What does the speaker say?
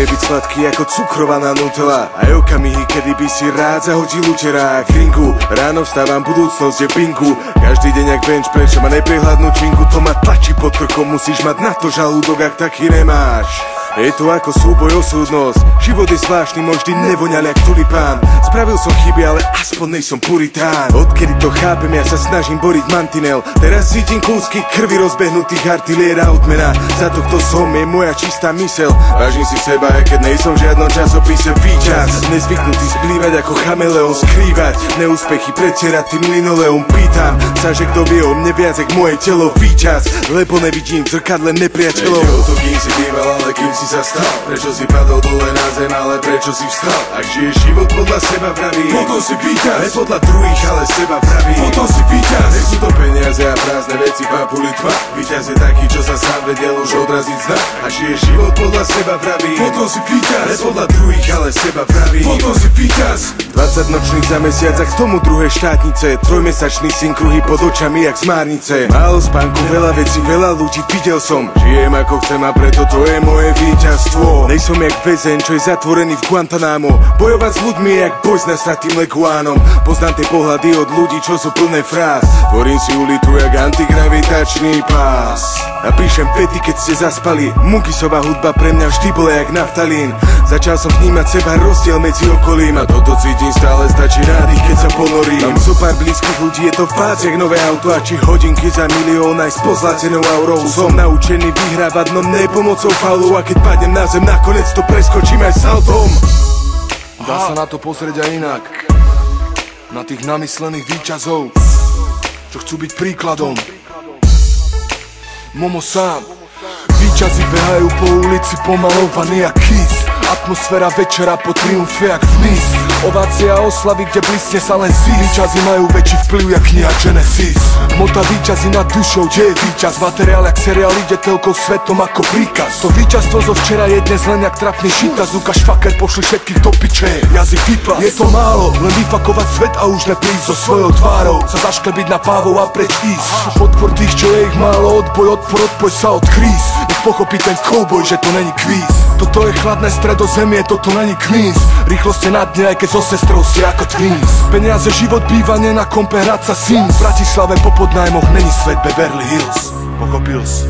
vie byť sladký ako cukrovaná nutela. Aj okamihy, kedy by si rád zahodil učerák ringu. Ráno vstávam, budúcnosť je bingu. Každý deň jak bench, prečo ma neprehľadnú činku. To ma tlačí pod krkom, musíš mať na to žalúdok, ak taký nemáš. Je to ako súboj o súdnosť. Život je zvláštny, môj vždy nevoňal jak tulipán. Spravil som chyby, ale aspoň nejsom puritán. Odkedy to chápem, ja sa snažím boriť mantinel. Teraz cítim kúsky krvi rozbehnutých artiliera odmena. Za to, kto som, je moja čistá mysel. Vážim si seba, aj keď nejsom v žiadnom časopise výčas. Nezvyknutý splývať ako chameleon, skrývať neúspechy, pretierať tým linoleum. Pýtam sa, že kto vie o mne viac, jak moje telo výčas. Lebo nevidím v zrkadle nepriateľov. Nejde o to, kým si býval, ale kým si sa stal. Prečo si padol dole na zem, ale prečo si vstal? Ak žiješ život podľa seba pravý, potom si víťaz. Ne podľa druhých, ale seba pravý, potom si víťaz. Nech sú to peniaze a prázdne veci, papuli tva. Víťaz je taký, čo sa sám vedel už odraziť zna. Ak žiješ život podľa seba pravý, potom si víťaz. Ne podľa druhých, ale seba pravý, potom si víťaz. 20 nočných za mesiac a k tomu druhé štátnice. Trojmesačný syn, kruhy pod očami jak z márnice. Málo spánku, veľa vecí, veľa ľudí videl som. Žijem ako chcem a preto to je moje víťazstvo. Nejsom jak väzeň, čo je zatvorený v Guantanamo. Bojovať s ľuďmi je jak boj s nasratým leguánom. Poznám tie pohľady od ľudí, čo sú plné fráz. Tvorím si ulitu jak antigravitačný pás. A píšem pety, keď ste zaspali. Munkisová hudba pre mňa vždy bola jak naftalín. Začal som vnímať seba rozdiel medzi okolím. A toto cítim stále, stačí rádiť, keď sa ponorím. Mám zo pár blízkych ľudí, je to fác jak nové auto. A či hodinky za milión aj s pozlacenou aurou. Som naučený vyhrávať, no ne pomocou faulov. A keď padnem na zem, nakoniec to preskočím aj saltom. Dá sa na to pozrieť aj inak. Na tých namyslených víťazov, čo chcú byť príkladom. Momo sám. Víťazi behajú po ulici pomalovaní jak kiss. Atmosféra večera po triumfe jak vnis. Ovácie a oslavy, kde blísne sa len si. Víťazi majú väčší vplyv jak kniha Genesis. Mota víťazi nad dušou, kde je víťaz. Materiál jak seriál ide telkou svetom ako príkaz. To víťazstvo zo včera je dnes len jak trapný šitaz. Lukáš Faker pošli všetkých do piče. Jazyk vyplas. Je to málo, len vyfakovať svet a už neprísť so svojou tvárou. Sa zašklebiť na pávou a preč ísť. Podpor tých, čo je ich málo. Odpoj sa od kríz. Nech pochopí ten kouboj, že to není kvíz. Toto je chladné stredozemie, toto není Queens. Rýchlo ste na dne, aj keď so sestrou ste ako twins. Peniaze, život, bývanie na kompe, hrať sa Sims. V Bratislave po podnájmoch není svet Beverly Hills. Pochopil si?